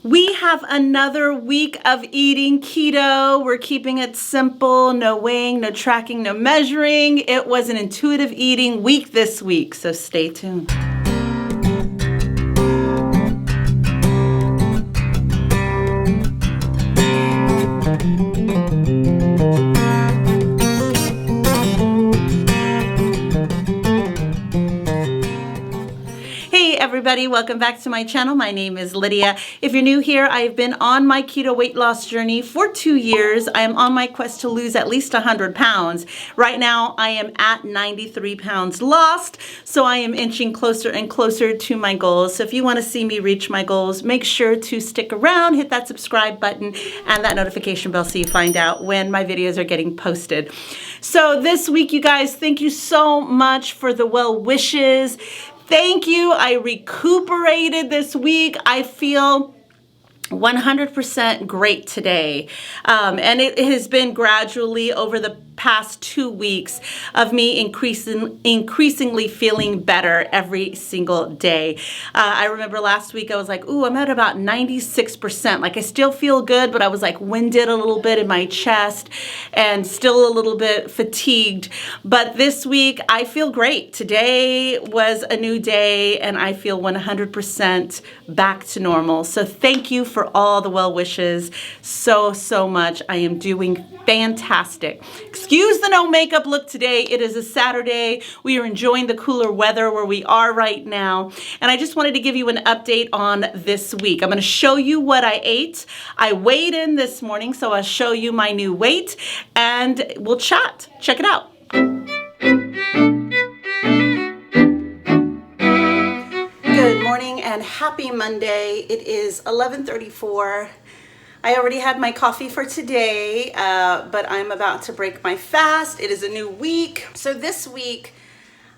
We have another week of eating keto. We're keeping it simple, no weighing, no tracking, no measuring. It was an intuitive eating week this week, so stay tuned. Everybody, welcome back to my channel. My name is Lydia. If you're new here, I've been on my keto weight loss journey for 2 years. I am on my quest to lose at least 100 pounds. Right now, I am at 93 pounds lost, so I am inching closer and closer to my goals. So if you want to see me reach my goals, make sure to stick around, hit that subscribe button and that notification bell so you find out when my videos are getting posted. So this week, you guys, thank you so much for the well wishes. Thank you. I recuperated this week. I feel 100% great today. And it has been gradually over the past 2 weeks of me increasingly feeling better every single day. I remember last week I was like, ooh, I'm at about 96%. Like I still feel good, but I was like winded a little bit in my chest and still a little bit fatigued. But this week I feel great. Today was a new day and I feel 100% back to normal. So thank you for all the well wishes so much. I am doing fantastic. Excuse the no makeup look today. It is a Saturday. We are enjoying the cooler weather where we are right now. And I just wanted to give you an update on this week. I'm going to show you what I ate. I weighed in this morning, so I'll show you my new weight and we'll chat. Check it out. Good morning and happy Monday. It is 11:34. I already had my coffee for today, but I'm about to break my fast. It is a new week. So this week,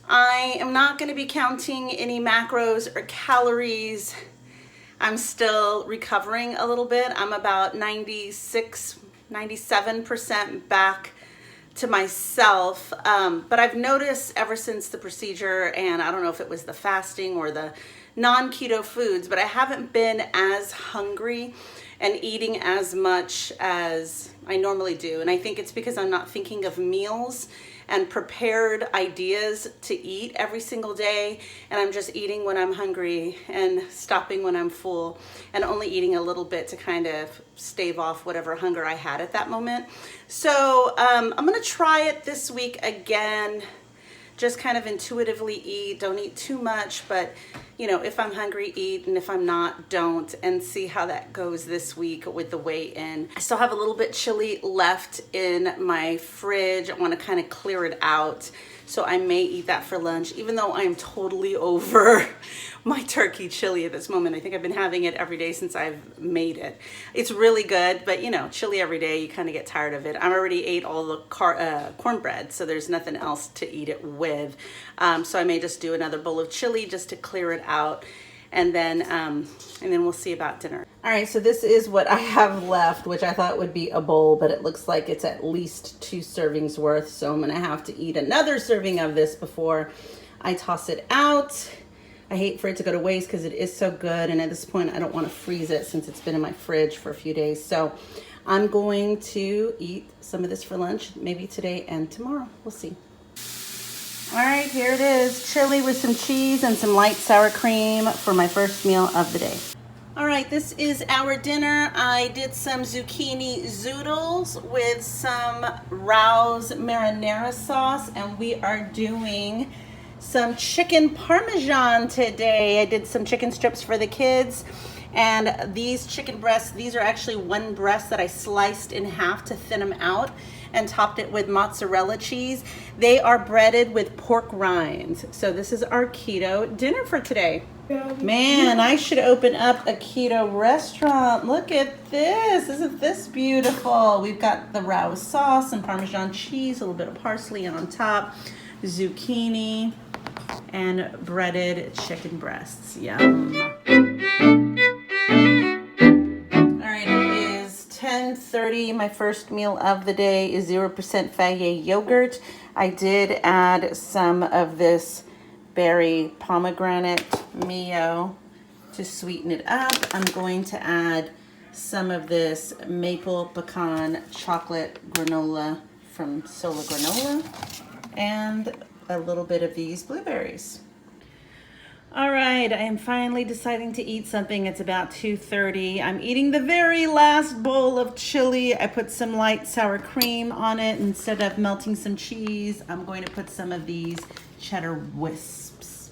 I am not going to be counting any macros or calories. I'm still recovering a little bit. I'm about 97% back to myself. But I've noticed ever since the procedure, and I don't know if it was the fasting or the non-keto foods, but I haven't been as hungry and eating as much as I normally do. And I think it's because I'm not thinking of meals and prepared ideas to eat every single day. And I'm just eating when I'm hungry and stopping when I'm full and only eating a little bit to kind of stave off whatever hunger I had at that moment. So I'm gonna try it this week again. Just kind of intuitively eat, don't eat too much, but you know, if I'm hungry, eat, and if I'm not, don't, and see how that goes this week with the weigh-in. I still have a little bit chili left in my fridge. I want to kind of clear it out, so I may eat that for lunch, even though I'm totally over my turkey chili at this moment. I think I've been having it every day since I've made it. It's really good, but you know, chili every day, you kind of get tired of it. I already ate all the cornbread, so there's nothing else to eat it with. So I may just do another bowl of chili just to clear it out, and then we'll see about dinner. All right, so this is what I have left, which I thought would be a bowl, but it looks like it's at least 2 servings worth. So I'm gonna have to eat another serving of this before I toss it out. I hate for it to go to waste because it is so good, and at this point I don't want to freeze it since it's been in my fridge for a few days. So I'm going to eat some of this for lunch, maybe today and tomorrow. We'll see. All right, here it is. Chili with some cheese and some light sour cream for my first meal of the day. All right, this is our dinner. I did some zucchini zoodles with some Rao's marinara sauce, and we are doing some chicken parmesan today. I did some chicken strips for the kids, and these chicken breasts, these are actually one breast that I sliced in half to thin them out and topped it with mozzarella cheese. They are breaded with pork rinds. So this is our keto dinner for today. Man, I should open up a keto restaurant. Look at this. Isn't this beautiful? We've got the Rao's sauce and Parmesan cheese, a little bit of parsley on top, zucchini, and breaded chicken breasts. Yum. All right, it is 10:30. My first meal of the day is 0% Fage yogurt. I did add some of this berry pomegranate Mio To sweeten it up, I'm going to add some of this maple pecan chocolate granola from Sola Granola and a little bit of these blueberries. All right, I am finally deciding to eat something. It's about 2:30. I'm eating the very last bowl of chili. I put some light sour cream on it. Instead of melting some cheese, I'm going to put some of these cheddar wisps.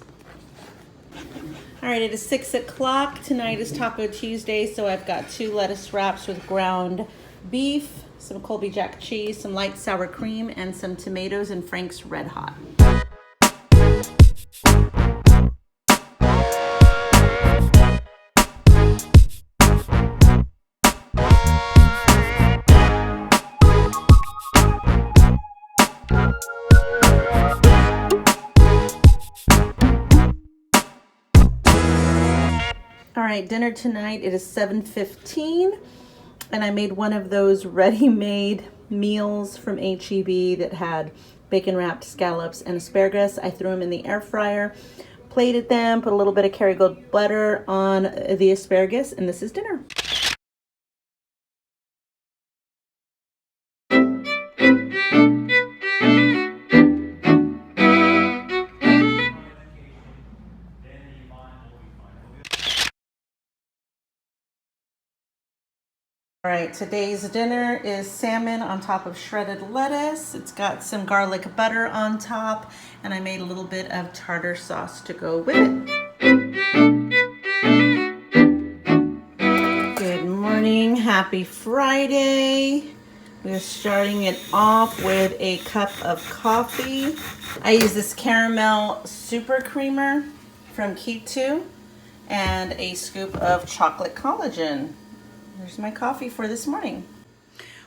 All right, it is 6 o'clock. Tonight is Taco Tuesday, so I've got 2 lettuce wraps with ground beef, some Colby Jack cheese, some light sour cream, and some tomatoes and Frank's Red Hot. All right, dinner tonight, it is 7:15, and I made one of those ready-made meals from HEB that had bacon-wrapped scallops and asparagus. I threw them in the air fryer, plated them, put a little bit of Kerrygold butter on the asparagus, and this is dinner. All right, today's dinner is salmon on top of shredded lettuce. It's got some garlic butter on top, and I made a little bit of tartar sauce to go with it. Good morning, happy Friday. We're starting it off with a cup of coffee. I use this caramel super creamer from Keto and a scoop of chocolate collagen. There's my coffee for this morning.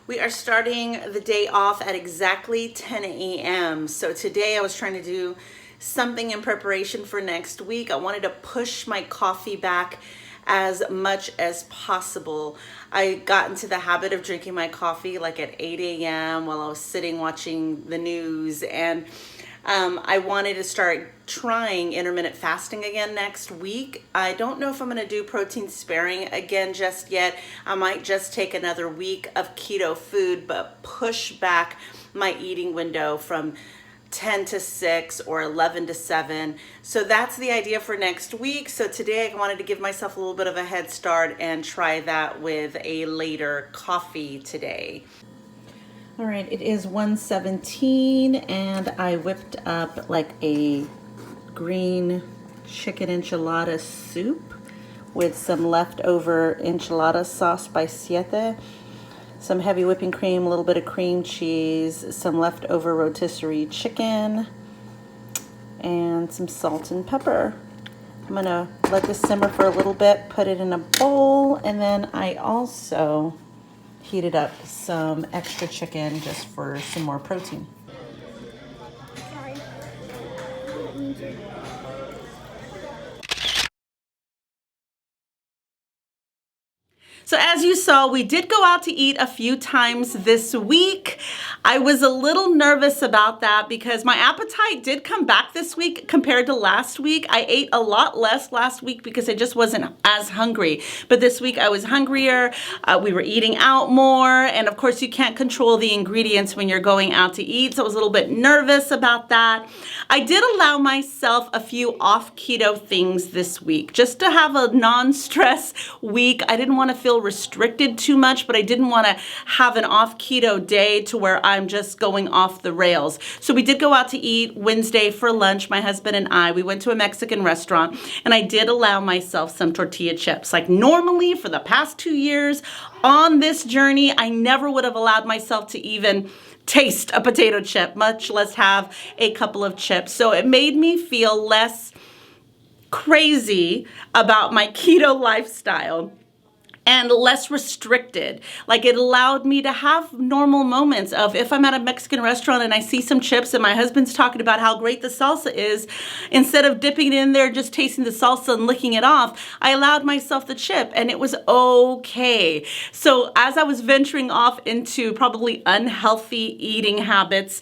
We are starting the day off at exactly 10 a.m. So today I was trying to do something in preparation for next week. I wanted to push my coffee back as much as possible. I got into the habit of drinking my coffee like at 8 a.m. while I was sitting watching the news, and I wanted to start trying intermittent fasting again next week. I don't know if I'm going to do protein sparing again just yet. I might just take another week of keto food, but push back my eating window from 10 to 6 or 11 to 7. So that's the idea for next week. So today I wanted to give myself a little bit of a head start and try that with a later coffee today. All right, it is 1:17, and I whipped up like a green chicken enchilada soup with some leftover enchilada sauce by Siete, some heavy whipping cream, a little bit of cream cheese, some leftover rotisserie chicken, and some salt and pepper. I'm gonna let this simmer for a little bit, put it in a bowl, and then I also heated up some extra chicken just for some more protein. Sorry. So as you saw, we did go out to eat a few times this week. I was a little nervous about that because my appetite did come back this week compared to last week. I ate a lot less last week because I just wasn't as hungry. But this week I was hungrier. We were eating out more. And of course you can't control the ingredients when you're going out to eat. So I was a little bit nervous about that. I did allow myself a few off keto things this week just to have a non-stress week. I didn't want to feel restricted too much, but I didn't want to have an off keto day to where I'm just going off the rails. So we did go out to eat Wednesday for lunch, my husband and I. We went to a Mexican restaurant, and I did allow myself some tortilla chips. Like normally for the past 2 years on this journey, I never would have allowed myself to even taste a potato chip, much less have a couple of chips. So it made me feel less crazy about my keto lifestyle and less restricted. Like it allowed me to have normal moments of if I'm at a Mexican restaurant and I see some chips and my husband's talking about how great the salsa is, instead of dipping it in there, just tasting the salsa and licking it off, I allowed myself the chip and it was okay. So as I was venturing off into probably unhealthy eating habits,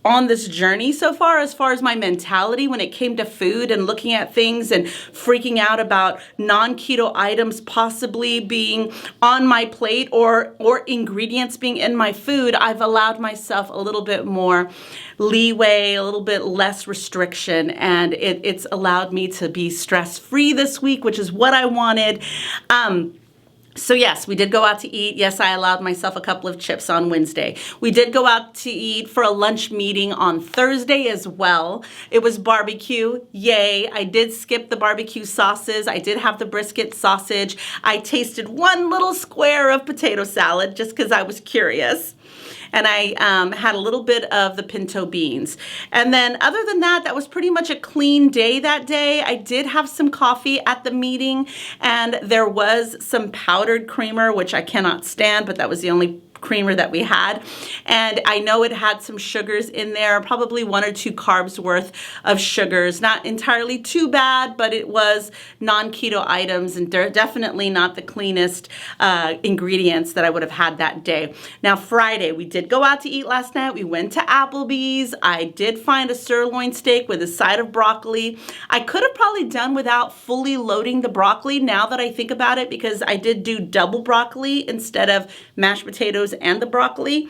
on this journey so far as my mentality when it came to food and looking at things and freaking out about non-keto items possibly being on my plate or ingredients being in my food. I've allowed myself a little bit more leeway, a little bit less restriction, and it's allowed me to be stress-free this week, which is what I wanted. So yes, we did go out to eat. Yes, I allowed myself a couple of chips on Wednesday. We did go out to eat for a lunch meeting on Thursday as well. It was barbecue. Yay. I did skip the barbecue sauces. I did have the brisket sausage. I tasted one little square of potato salad just because I was curious. And I had a little bit of the pinto beans. And then other than that, that was pretty much a clean day that day. I did have some coffee at the meeting, and there was some powdered creamer, which I cannot stand, but that was the only creamer that we had. And I know it had some sugars in there, probably 1 or 2 carbs worth of sugars. Not entirely too bad, but it was non-keto items and definitely not the cleanest ingredients that I would have had that day. Now, Friday, we did go out to eat last night. We went to Applebee's. I did find a sirloin steak with a side of broccoli. I could have probably done without fully loading the broccoli now that I think about it, because I did do double broccoli instead of mashed potatoes and the broccoli.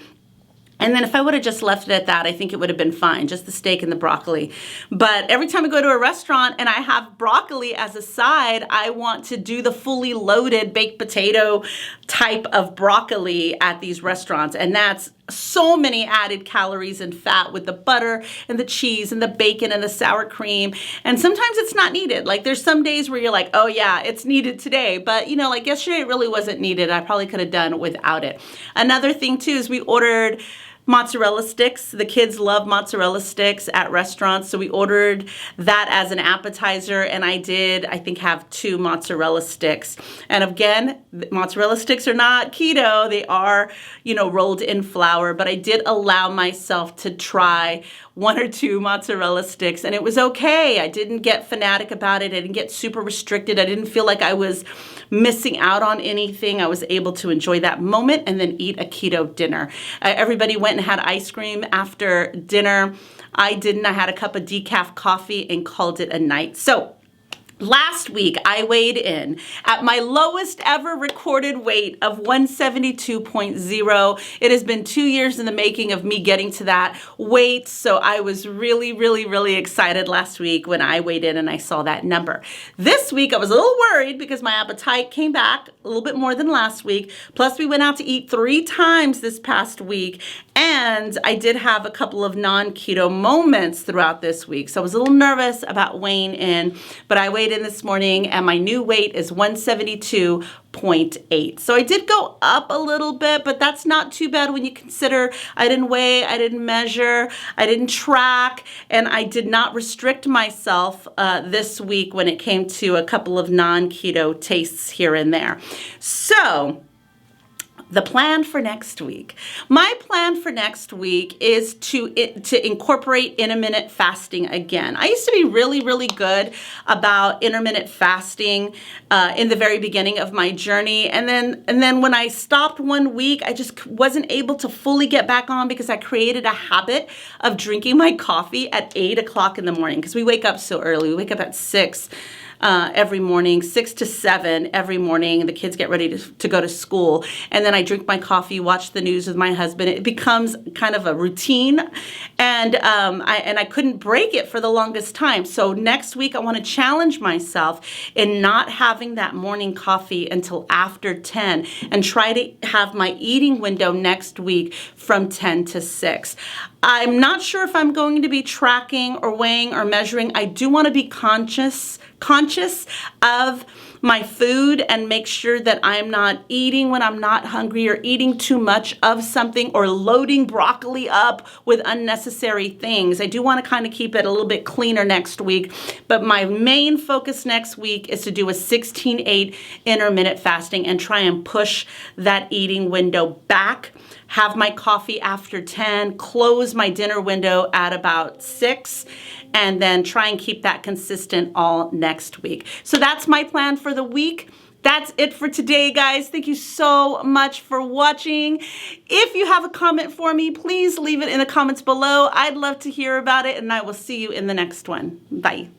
And then if I would have just left it at that, I think it would have been fine, just the steak and the broccoli. But every time I go to a restaurant and I have broccoli as a side, I want to do the fully loaded baked potato type of broccoli at these restaurants. And that's so many added calories and fat with the butter and the cheese and the bacon and the sour cream. And sometimes it's not needed. Like there's some days where you're like, oh yeah, it's needed today. But you know, like yesterday it really wasn't needed. I probably could have done without it. Another thing too is we ordered mozzarella sticks. The kids love mozzarella sticks at restaurants, so we ordered that as an appetizer, and I think, have 2 mozzarella sticks. And again, mozzarella sticks are not keto. They are, rolled in flour, but I did allow myself to try 1 or 2 mozzarella sticks, and it was okay. I didn't get fanatic about it. I didn't get super restricted. I didn't feel like I was missing out on anything. I was able to enjoy that moment and then eat a keto dinner. Everybody went and had ice cream after dinner. I didn't. I had a cup of decaf coffee and called it a night. So last week, I weighed in at my lowest ever recorded weight of 172.0. It has been 2 years in the making of me getting to that weight, so I was really, really, really excited last week when I weighed in and I saw that number. This week, I was a little worried because my appetite came back a little bit more than last week. Plus, we went out to eat 3 times this past week, and I did have a couple of non-keto moments throughout this week, so I was a little nervous about weighing in, but I weighed in this morning and my new weight is 172.8. So I did go up a little bit, but that's not too bad when you consider I didn't weigh, I didn't measure, I didn't track, and I did not restrict myself this week when it came to a couple of non-keto tastes here and there. So the plan for next week. My plan for next week is to incorporate intermittent fasting again. I used to be really, really good about intermittent fasting in the very beginning of my journey. And then when I stopped 1 week, I just wasn't able to fully get back on because I created a habit of drinking my coffee at 8 o'clock in the morning because we wake up so early. We wake up at 6. Every morning, 6 to 7 every morning. The kids get ready to go to school. And then I drink my coffee, watch the news with my husband. It becomes kind of a routine. And I couldn't break it for the longest time. So next week, I want to challenge myself in not having that morning coffee until after 10 and try to have my eating window next week from 10 to 6. I'm not sure if I'm going to be tracking or weighing or measuring. I do want to be conscious of my food and make sure that I'm not eating when I'm not hungry or eating too much of something or loading broccoli up with unnecessary things. I do want to kind of keep it a little bit cleaner next week, but my main focus next week is to do a 16-8 intermittent fasting and try and push that eating window back. Have my coffee after 10, close my dinner window at about 6, and then try and keep that consistent all next week. So that's my plan for the week. That's it for today, guys. Thank you so much for watching. If you have a comment for me, please leave it in the comments below. I'd love to hear about it, and I will see you in the next one. Bye.